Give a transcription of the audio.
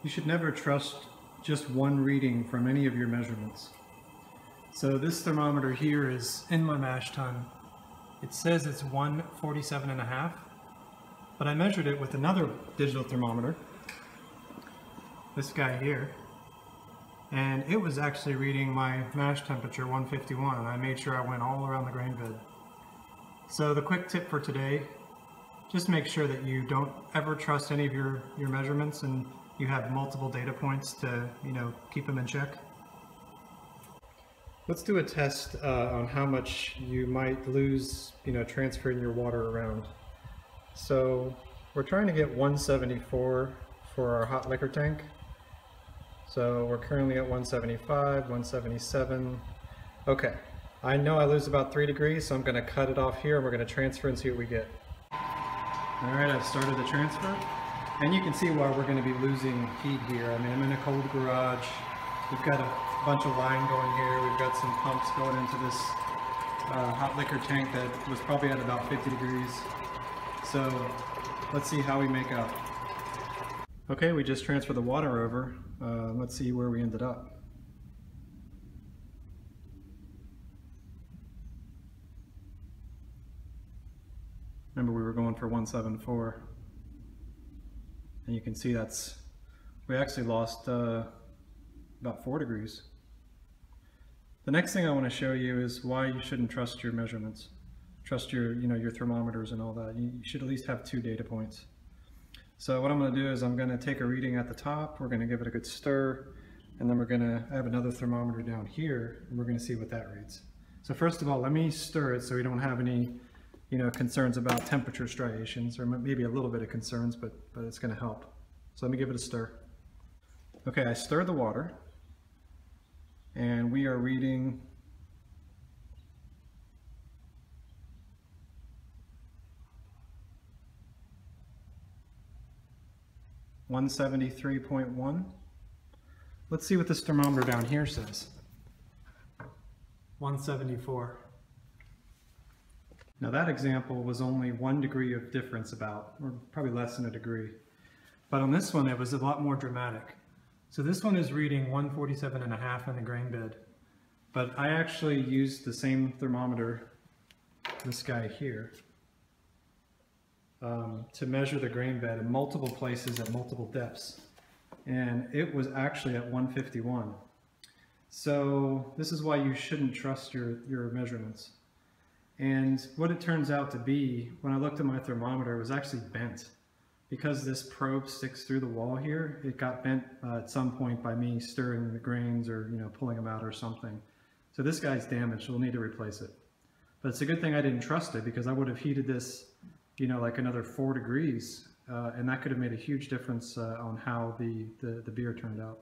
You should never trust just one reading from any of your measurements. So this thermometer here is in my mash tun. It says it's 147.5, but I measured it with another digital thermometer, this guy here, and it was actually reading my mash temperature 151, and I made sure I went all around the grain bed. So the quick tip for today, just make sure that you don't ever trust any of your measurements and you have multiple data points to, keep them in check. Let's do a test on how much you might lose, transferring your water around. So we're trying to get 174 for our hot liquor tank. So we're currently at 175, 177. Okay, I know I lose about 3 degrees, so I'm going to cut it off here and we're going to transfer and see what we get. Alright, I've started the transfer, and you can see why we're going to be losing heat here. I mean, I'm in a cold garage. We've got a bunch of line going here. We've got some pumps going into this hot liquor tank that was probably at about 50 degrees. So let's see how we make out. Okay, we just transferred the water over. Let's see where we ended up. Remember, we were going for 174, and you can see we actually lost about 4 degrees. The next thing I want to show you is why you shouldn't trust your measurements. Trust your thermometers and all that. You should at least have 2 data points. So what I'm going to do is I'm going to take a reading at the top, we're going to give it a good stir, and then we're going to have another thermometer down here, and we're going to see what that reads. So first of all, let me stir it so we don't have any concerns about temperature striations, or maybe a little bit of concerns, but it's going to help. So let me give it a stir. Okay, I stirred the water, and we are reading 173.1. Let's see what this thermometer down here says. 174. Now that example was only 1 degree of difference about, or probably less than a degree. But on this one it was a lot more dramatic. So this one is reading 147.5 in the grain bed. But I actually used the same thermometer, this guy here, to measure the grain bed in multiple places at multiple depths. And it was actually at 151. So this is why you shouldn't trust your measurements. And what it turns out to be, when I looked at my thermometer, it was actually bent. Because this probe sticks through the wall here, it got bent at some point by me stirring the grains or pulling them out or something. So this guy's damaged, we'll need to replace it. But it's a good thing I didn't trust it, because I would have heated this like another 4 degrees, and that could have made a huge difference on how the beer turned out.